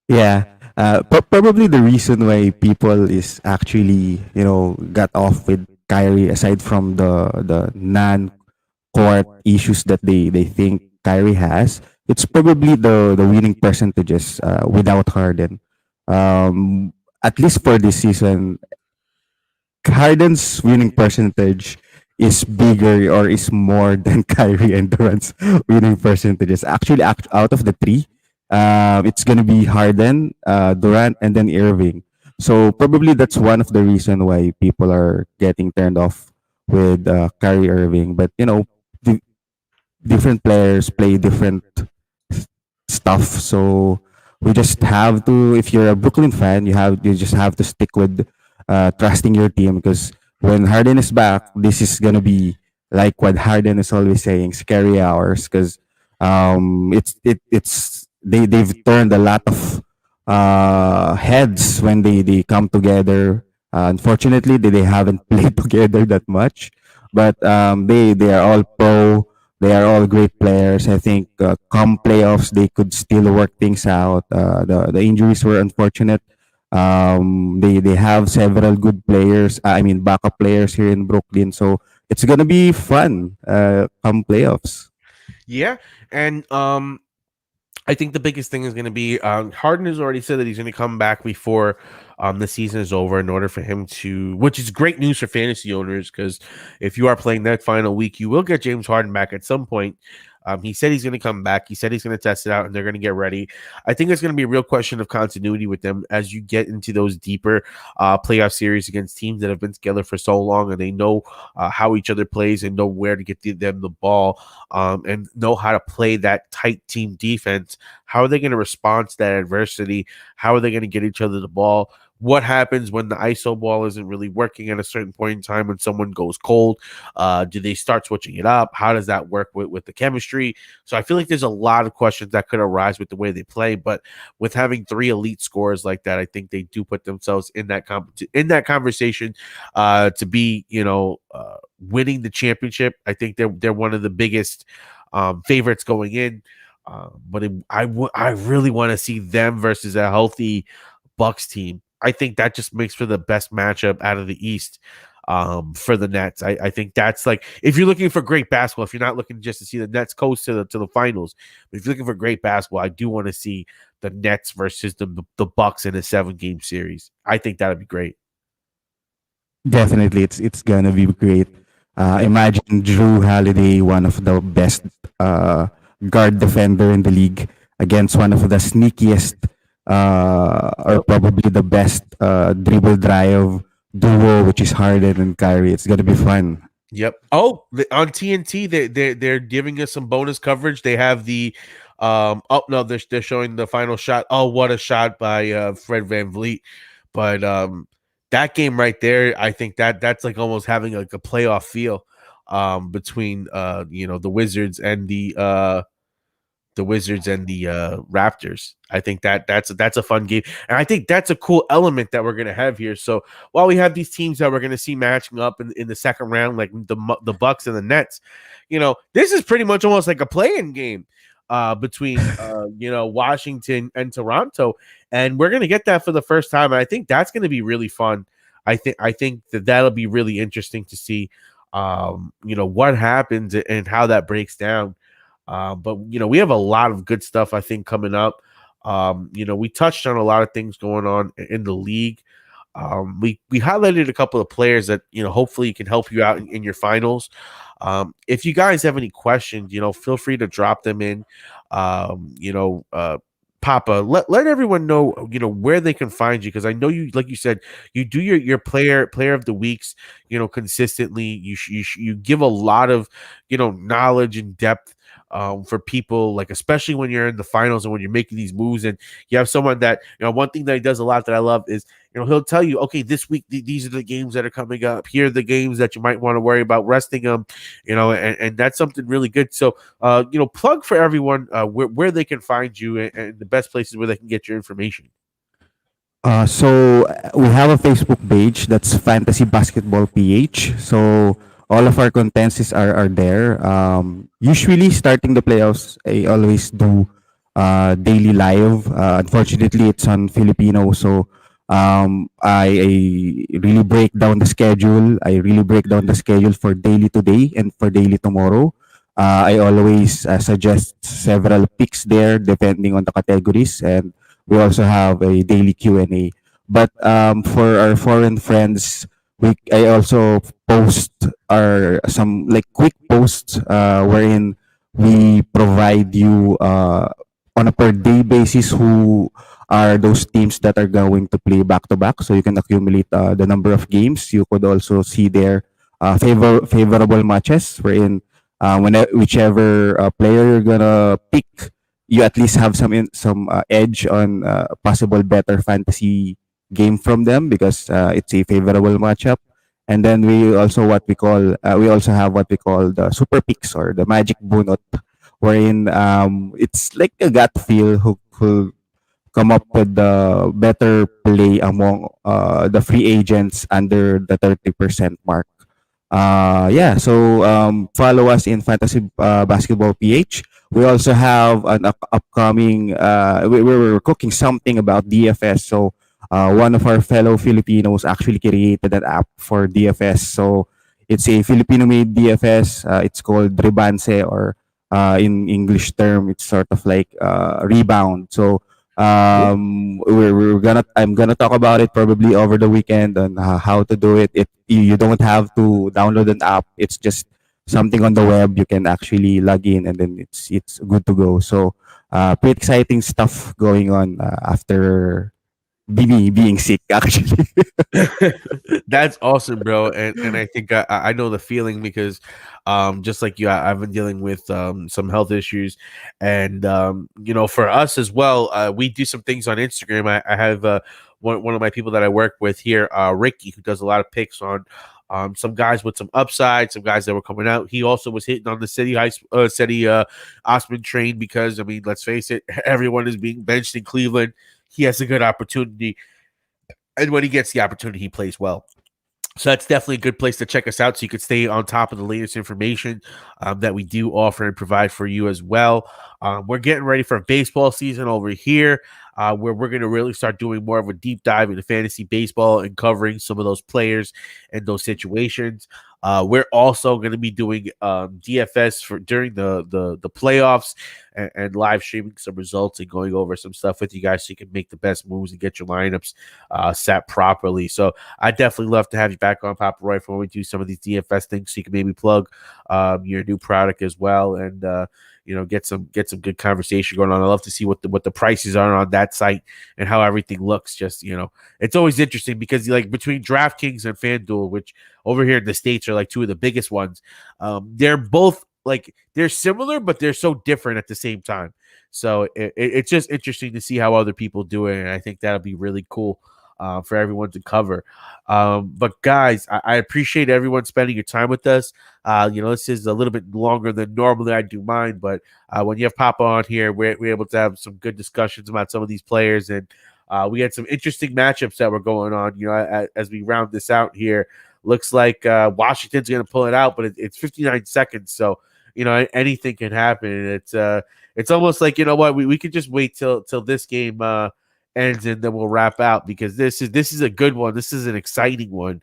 Yeah, probably the reason why people is actually got off with Kyrie, aside from the non-court issues that they think Kyrie has, it's probably the winning percentages without Harden. At least for this season, Harden's winning percentage is bigger or is more than Kyrie and Durant's winning percentages. Actually, out of the three, it's gonna be Harden, Durant, and then Irving. So probably that's one of the reason why people are getting turned off with Kyrie Irving. But different players play different stuff. So we just have to. If you're a Brooklyn fan, you just have to stick with trusting your team, because when Harden is back, this is gonna be like what Harden is always saying, scary hours. Because it's they've turned a lot of heads when they come together. Unfortunately, they haven't played together that much, but they are all pro. They are all great players. I think come playoffs, they could still work things out. The injuries were unfortunate. They have several good players. I mean, backup players here in Brooklyn. So it's gonna be fun come playoffs. Yeah, and I think the biggest thing is going to be Harden has already said that he's going to come back before the season is over in order for him to, which is great news for fantasy owners, because if you are playing that final week, you will get James Harden back at some point. He said he's going to come back. He said he's going to test it out, and they're going to get ready. I think it's going to be a real question of continuity with them as you get into those deeper playoff series against teams that have been together for so long, and they know how each other plays and know where to get them the ball, and know how to play that tight team defense. How are they going to respond to that adversity? How are they going to get each other the ball? What happens when the ISO ball isn't really working at a certain point in time when someone goes cold? Do they start switching it up? How does that work with the chemistry? So I feel like there's a lot of questions that could arise with the way they play. But with having 3 elite scorers like that, I think they do put themselves in that conversation to be, winning the championship. I think they're one of the biggest favorites going in. I really want to see them versus a healthy Bucks team. I think that just makes for the best matchup out of the East for the Nets. I think that's like, if you're looking for great basketball, if you're not looking just to see the Nets coast to the finals, but if you're looking for great basketball, I do want to see the Nets versus the Bucks in a 7-game series. I think that'd be great. Definitely, it's gonna be great. Imagine Drew Holiday, one of the best guard defender in the league, against one of the sneakiest or probably the best dribble drive duo, which is Harden and Kyrie. It's gonna be fun. Yep. Oh, on TNT, they're giving us some bonus coverage. They have the oh no, they're showing the final shot. Oh, what a shot by Fred VanVleet. But that game right there, I think that's like almost having like a playoff feel between the Wizards and the the Wizards and the Raptors. I think that's a fun game, and I think that's a cool element that we're gonna have here. So while we have these teams that we're gonna see matching up in the second round, like the Bucks and the Nets, this is pretty much almost like a play-in game between Washington and Toronto, and we're gonna get that for the first time. And I think that's gonna be really fun. I think that'll be really interesting to see, what happens and how that breaks down. But we have a lot of good stuff I think coming up. We touched on a lot of things going on in the league. We highlighted a couple of players that hopefully can help you out in your finals. If you guys have any questions, feel free to drop them in. Papa, let everyone know where they can find you, because I know you, like you said, you do your player of the weeks consistently. You give a lot of knowledge and depth for people, like especially when you're in the finals and when you're making these moves, and you have someone that one thing that he does a lot that I love is he'll tell you, okay, this week these are the games that are coming up, here are the games that you might want to worry about resting them, and that's something really good. So plug for everyone where they can find you, and the best places where they can get your information. So we have a Facebook page that's Fantasy Basketball PH. So all of our contents are there. Usually starting the playoffs, I always do daily live. Unfortunately, it's on Filipino, so I really break down the schedule. I really break down the schedule for daily today and for daily tomorrow. I always suggest several picks there depending on the categories, and we also have a daily Q&A. But for our foreign friends, I also post our some like quick posts wherein we provide you on a per day basis who are those teams that are going to play back to back, so you can accumulate the number of games. You could also see their favorable matches wherein whichever player you're gonna pick, you at least have some edge on possible better fantasy game from them because it's a favorable matchup. And then we also have what we call the super picks or the magic bunot, wherein it's like a gut feel who come up with the better play among the free agents under the 30% mark. Yeah, so follow us in Fantasy Basketball PH. We also have an upcoming, we're cooking something about DFS. So one of our fellow Filipinos actually created an app for DFS. So it's a Filipino-made DFS. It's called Rebanse, or in English term, it's sort of like rebound. So I'm gonna talk about it probably over the weekend on how to do it. You don't have to download an app. It's just something on the web. You can actually log in and then it's good to go. So pretty exciting stuff going on after me being sick actually. That's awesome, bro. And I think I know the feeling because just like you, I've been dealing with some health issues, and for us as well, we do some things on Instagram. I have one of my people that I work with here, Ricky, who does a lot of picks on some guys with some upside, some guys that were coming out. He also was hitting on the city Osman train because, I mean, let's face it, everyone is being benched in Cleveland. He has a good opportunity, and when he gets the opportunity, he plays well. So that's definitely a good place to check us out, so you can stay on top of the latest information that we do offer and provide for you as well. We're getting ready for baseball season over here, where we're going to really start doing more of a deep dive into fantasy baseball and covering some of those players and those situations. We're also going to be doing DFS for during the playoffs and live streaming some results and going over some stuff with you guys so you can make the best moves and get your lineups set properly. So I definitely love to have you back on, Papa Roy, for when we do some of these DFS things, so you can maybe plug your new product as well, and get some good conversation going on. I love to see what the prices are on that site and how everything looks. Just it's always interesting because like between DraftKings and FanDuel, which over here in the States are like two of the biggest ones, they're both like they're similar, but they're so different at the same time. So it's just interesting to see how other people do it, and I think that'll be really cool for everyone to cover. But guys, I appreciate everyone spending your time with us. This is a little bit longer than normally I do mine, but when you have Papa on here, we're able to have some good discussions about some of these players, and we had some interesting matchups that were going on. As we round this out here, looks like Washington's going to pull it out, but it's 59 seconds, so anything can happen. And it's almost like, you know what, we could just wait till this game ends, and then we'll wrap out, because this is a good one. This is an exciting one.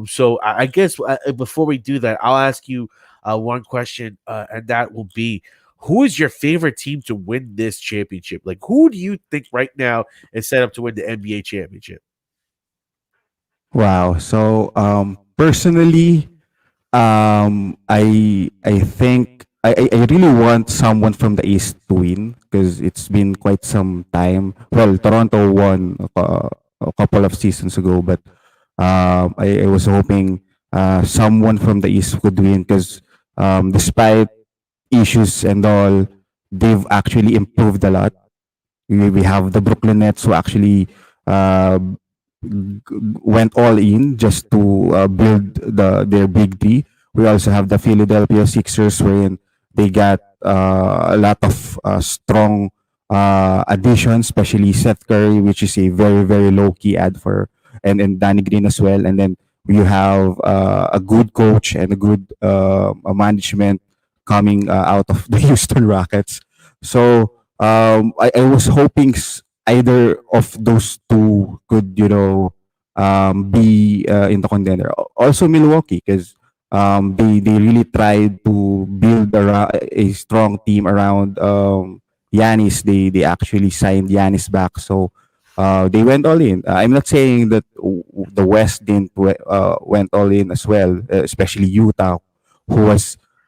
So I guess before we do that, I'll ask you one question, and that will be, who is your favorite team to win this championship? Like, who do you think right now is set up to win the NBA championship? Wow. So personally, I think I really want someone from the East to win, because it's been quite some time. Well, Toronto won a couple of seasons ago, but I was hoping someone from the East could win, because despite issues and all, they've actually improved a lot. We have the Brooklyn Nets, who actually uh, went all in just to build their big three. We also have the Philadelphia Sixers, wherein they got a lot of strong additions, especially Seth Curry, which is a very very low key ad for, and Danny Green as well. And then we have a good coach and a good management coming out of the Houston Rockets. So I was hoping either of those two could, be in the contender. Also Milwaukee, because they really tried to build a strong team around Giannis. They actually signed Giannis back, so they went all in. I'm not saying that the West didn't went all in as well, especially Utah, who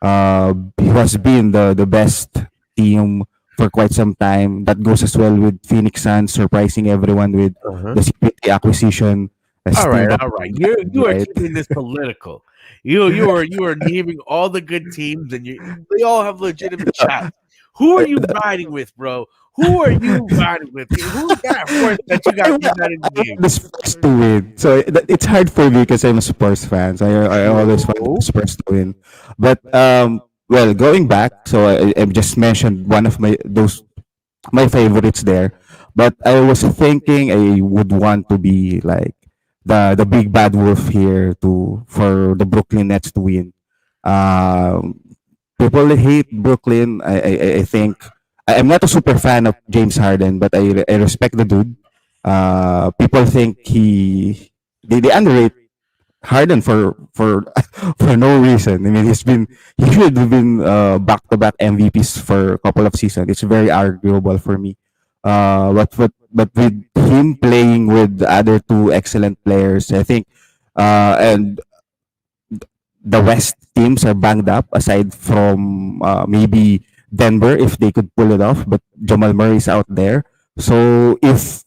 who has been the best team for quite some time. That goes as well with Phoenix Suns, surprising everyone with Uh-huh. the security acquisition. All Steve right, all right. Ballmer, You are right? keeping this political. You are naming all the good teams, and they all have legitimate shots. Who are you riding with, bro? Who are you riding with? Who's that horse that you got I in that want game? the Spurs to win. So it's hard for me because I'm a Spurs fan. So I always want the True. Spurs to win. But well, going back, so I just mentioned one of my favorites there. But I was thinking I would want to be like the big bad wolf here to for the Brooklyn Nets to win. Um, People hate Brooklyn. I think I'm not a super fan of James Harden, but I respect the dude. People think they underrate Harden for for no reason. I mean, he should have been back to back MVPs for a couple of seasons. It's very arguable for me. But with him playing with the other two excellent players, I think, and the West teams are banged up aside from maybe Denver if they could pull it off, but Jamal Murray is out there. So if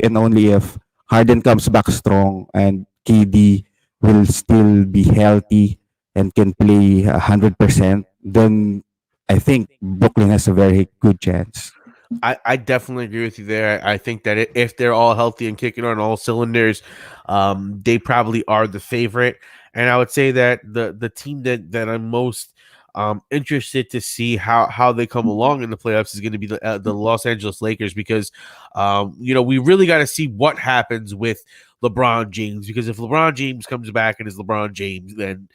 and only if Harden comes back strong and KD will still be healthy and can play 100%, then I think Brooklyn has a very good chance. I definitely agree with you there. I think that if they're all healthy and kicking on all cylinders, they probably are the favorite. And I would say that the team that I'm most interested to see how they come along in the playoffs is going to be the Los Angeles Lakers, because we really got to see what happens with LeBron James, because if LeBron James comes back and is LeBron James, then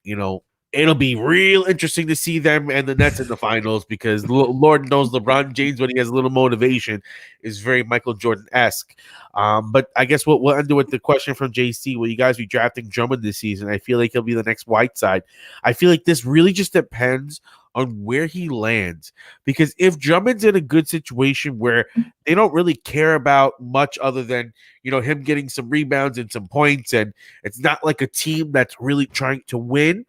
you know it'll be real interesting to see them and the Nets in the finals, because Lord knows LeBron James, when he has a little motivation, is very Michael Jordan-esque. But I guess we'll end with the question from JC. Will you guys be drafting Drummond this season? I feel like he'll be the next Whiteside. I feel like this really just depends on where he lands, because if Drummond's in a good situation where they don't really care about much other than him getting some rebounds and some points, and it's not like a team that's really trying to win,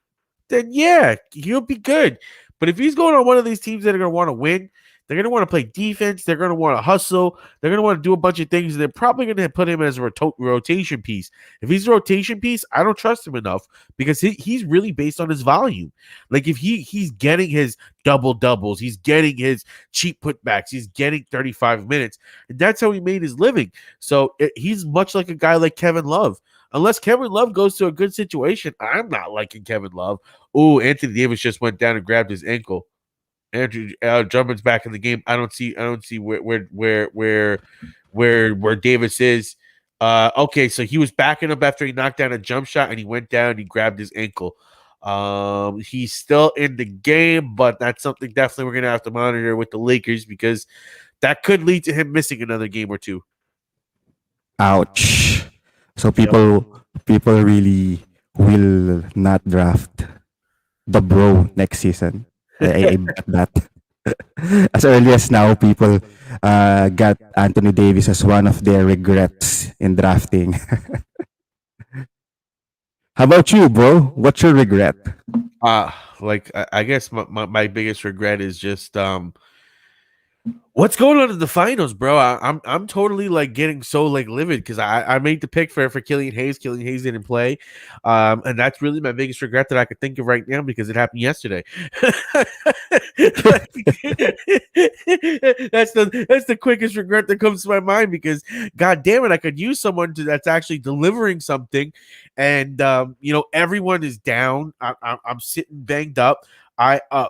then yeah, he'll be good. But if he's going on one of these teams that are going to want to win, They're going to want to play defense. They're going to want to hustle. They're going to want to do a bunch of things. They're probably going to put him as a rotation piece. If he's a rotation piece, I don't trust him enough because he's really based on his volume. Like if he's getting his double doubles, he's getting his cheap putbacks, he's getting 35 minutes, and that's how he made his living. So he's much like a guy like Kevin Love. Unless Kevin Love goes to a good situation, I'm not liking Kevin Love. Oh, Anthony Davis just went down and grabbed his ankle. Andrew Drummond's back in the game. I don't see where Davis is. Okay, so he was backing up after he knocked down a jump shot and he went down and he grabbed his ankle. He's still in the game, but that's something definitely we're gonna have to monitor with the Lakers because that could lead to him missing another game or two. Ouch. So people really will not draft the bro next season. I bet that. As early as now, people got Anthony Davis as one of their regrets in drafting. How about you, bro? What's your regret? I guess my biggest regret is just what's going on in the finals, bro? I'm totally like getting so like livid because I made the pick for Killian Hayes. Killian Hayes didn't play, and that's really my biggest regret that I could think of right now because it happened yesterday. That's the quickest regret that comes to my mind because God damn it, I could use someone that's actually delivering something, and everyone is down. I'm sitting banged up.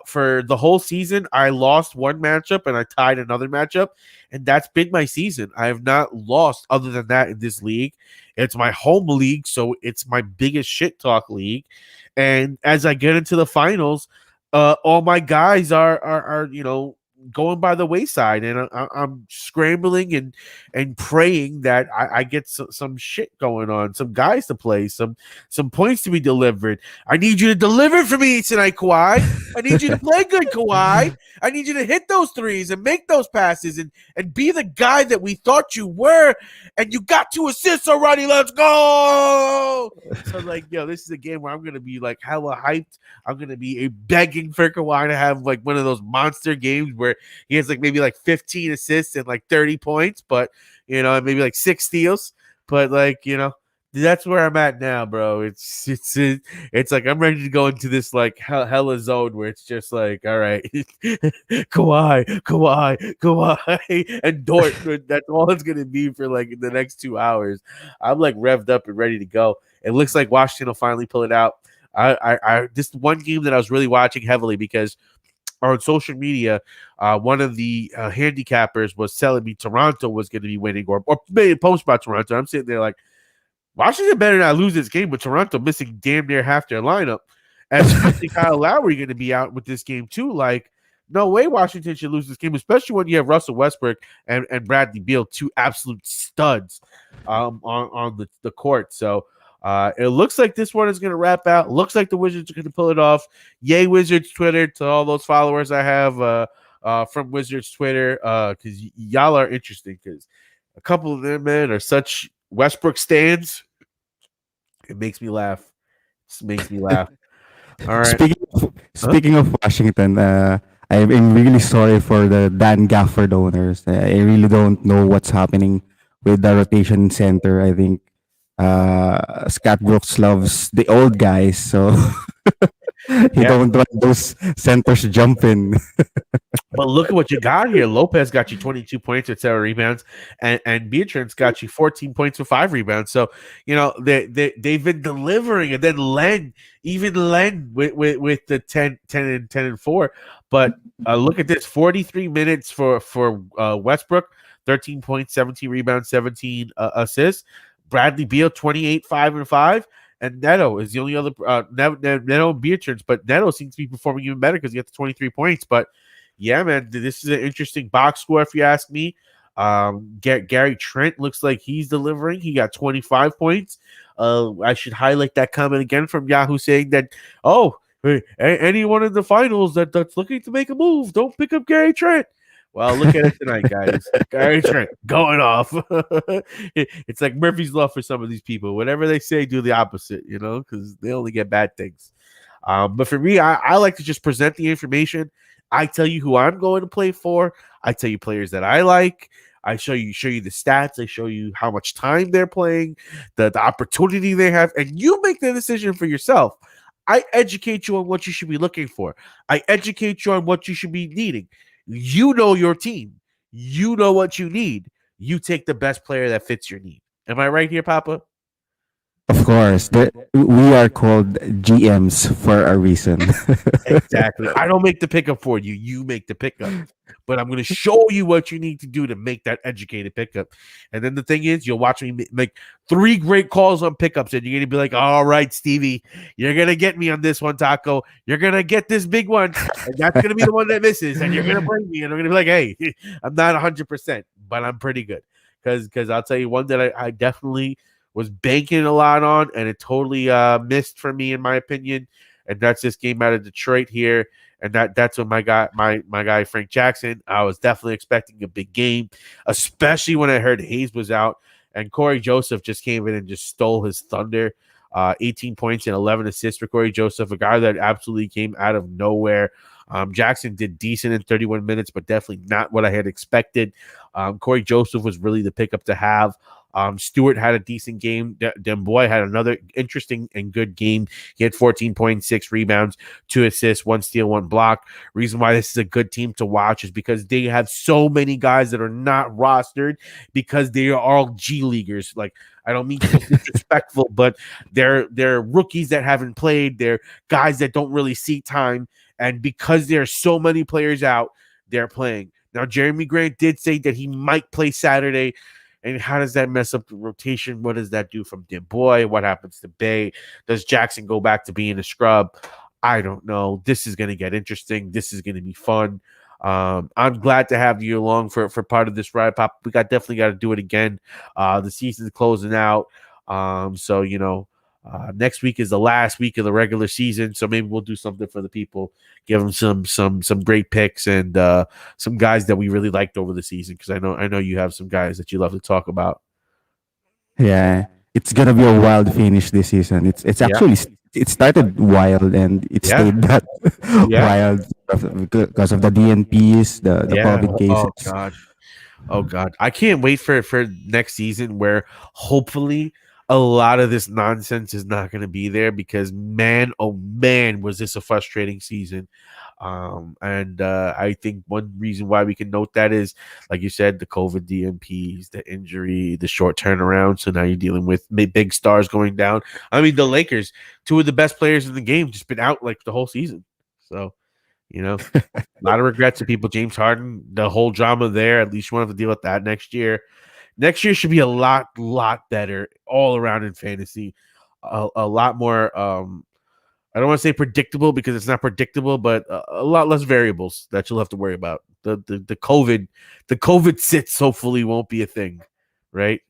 For the whole season, I lost one matchup and I tied another matchup, and that's been my season. I have not lost other than that in this league. It's my home league, so it's my biggest shit talk league. And as I get into the finals, all my guys are going by the wayside, and I'm scrambling and praying that I get some shit going on, some guys to play, some points to be delivered. I need you to deliver for me tonight, Kawhi. I need you to play good, Kawhi. I need you to hit those threes and make those passes and be the guy that we thought you were. And you got 2 assists already. Let's go. So this is a game where I'm gonna be like hella hyped. I'm gonna be begging for Kawhi to have like one of those monster games where he has like maybe like 15 assists and like 30 points, but maybe like 6 steals. But that's where I'm at now, bro. It's like I'm ready to go into this like hella zone where it's just like, all right, Kawhi, and Dort. That's all it's gonna be for like the next 2 hours. I'm like revved up and ready to go. It looks like Washington will finally pull it out. I this one game that I was really watching heavily because on social media, one of the handicappers was telling me Toronto was going to be winning or made a post about Toronto. I'm sitting there like, Washington better not lose this game with Toronto missing damn near half their lineup. And especially Kyle Lowry going to be out with this game too. Like, no way Washington should lose this game, especially when you have Russell Westbrook and Bradley Beal, 2 absolute studs on the court. So it looks like this one is going to wrap out. Looks like the Wizards are going to pull it off. Yay, Wizards Twitter, to all those followers I have from Wizards Twitter, because y'all are interesting because a couple of them, man, are such Westbrook stands. It makes me laugh. It makes me laugh. All right. Speaking of Washington, I'm really sorry for the Dan Gafford owners. I really don't know what's happening with the rotation center. I think Scott Brooks loves the old guys, so he don't want those centers jumping. But look at what you got here. Lopez got you 22 points with 7 rebounds, and Beatrice got you 14 points with 5 rebounds. So they've been delivering, and then Len with the 10 and 4. But look at this: 43 minutes for Westbrook, 13 points, 17 rebounds, 17 assists. Bradley Beal, 28, 5 and 5. And Neto is the only other Neto and Beatrice, but Neto seems to be performing even better because he got the 23 points. But yeah, man, this is an interesting box score if you ask me. Gary Trent looks like he's delivering. He got 25 points. I should highlight that comment again from Yahoo saying that, anyone in the finals that's looking to make a move, don't pick up Gary Trent. Well, look at it tonight, guys. Gary Trent going off. It's like Murphy's Law for some of these people. Whatever they say, do the opposite, because they only get bad things. But for me, I like to just present the information. I tell you who I'm going to play for. I tell you players that I like. I show you the stats. I show you how much time they're playing, the opportunity they have, and you make the decision for yourself. I educate you on what you should be looking for. I educate you on what you should be needing. You know your team. You know what you need. You take the best player that fits your need. Am I right here, Papa? Of course, we are called GMs for a reason. Exactly. I don't make the pickup for you. You make the pickup. But I'm going to show you what you need to do to make that educated pickup. And then the thing is, you'll watch me make 3 great calls on pickups, and you're going to be like, all right, Stevie, you're going to get me on this one, Taco. You're going to get this big one, and that's going to be the one that misses, and you're going to bring me, and I'm going to be like, hey, I'm not 100%, but I'm pretty good. Because I'll tell you one that I definitely was banking a lot on, and it totally missed for me, in my opinion. And that's this game out of Detroit here. And that's when my guy Frank Jackson. I was definitely expecting a big game, especially when I heard Hayes was out. And Corey Joseph just came in and just stole his thunder. 18 points and 11 assists for Corey Joseph, a guy that absolutely came out of nowhere. Jackson did decent in 31 minutes, but definitely not what I had expected. Corey Joseph was really the pickup to have. Stewart had a decent game. Demboy had another interesting and good game. He had 14.6 rebounds, 2 assists, 1 steal, 1 block. Reason why this is a good team to watch is because they have so many guys that are not rostered because they are all G leaguers. Like, I don't mean to be disrespectful, but they're rookies that haven't played. They're guys that don't really see time. And because there are so many players out, they're playing. Now, Jeremy Grant did say that he might play Saturday. And how does that mess up the rotation? What does that do from Demboy? What happens to Bay? Does Jackson go back to being a scrub? I don't know. This is going to get interesting. This is going to be fun. I'm glad to have you along for part of this ride, Pop. We definitely got to do it again. The season's closing out. So, next week is the last week of the regular season, so maybe we'll do something for the people, give them some great picks and some guys that we really liked over the season, because I know you have some guys that you love to talk about. Yeah, it's gonna be a wild finish this season. It's actually it started wild and it stayed that wild because of the DNPs, the COVID cases. Oh God, I can't wait for next season where hopefully a lot of this nonsense is not going to be there, because man, oh man, was this a frustrating season. I think one reason why we can note that is, like you said, the COVID DMPs, the injury, the short turnaround. So now you're dealing with big stars going down. I mean, the Lakers, 2 of the best players in the game, just been out like the whole season. So, a lot of regrets to people. James Harden, the whole drama there. At least you won't have to deal with that next year. Next year should be a lot better all around in fantasy. A lot more, I don't want to say predictable, because it's not predictable, but a lot less variables that you'll have to worry about. The COVID sits hopefully won't be a thing, right?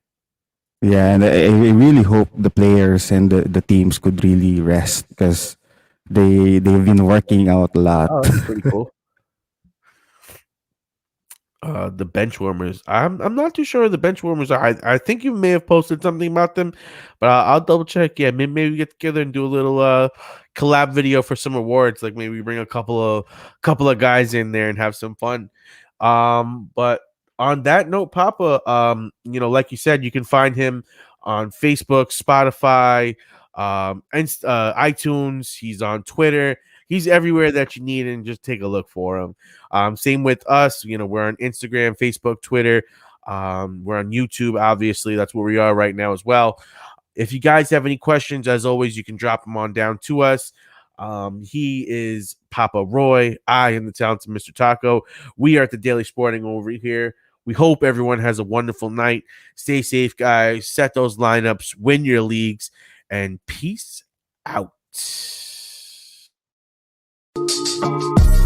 Yeah, and I really hope the players and the teams could really rest, because they've been working out a lot. Oh, that's pretty cool. The bench warmers. I'm not too sure the bench warmers are. I think you may have posted something about them, but I'll double check. Yeah, maybe we get together and do a little collab video for some awards. Like maybe bring a couple of guys in there and have some fun. But on that note, Papa, like you said, you can find him on Facebook, Spotify, and iTunes. He's on Twitter. He's everywhere that you need, and just take a look for him. Same with us. We're on Instagram, Facebook, Twitter. We're on YouTube, obviously. That's where we are right now as well. If you guys have any questions, as always, you can drop them on down to us. He is Papa Roy. I am the talented Mr. Taco. We are at the Daily Sporting over here. We hope everyone has a wonderful night. Stay safe, guys. Set those lineups. Win your leagues. And peace out.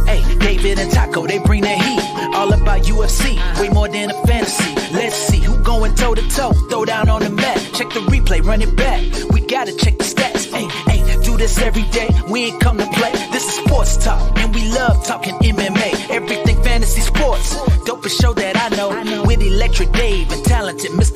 Hey, David and Taco, they bring the heat. All about UFC, way more than a fantasy. Let's see who going toe to toe. Throw down on the mat, check the replay, run it back. We gotta check the stats. Hey, do this every day. We ain't come to play. This is sports talk, and we love talking MMA. Everything fantasy sports. Dopest show that I know. With Electric Dave and talented Mr.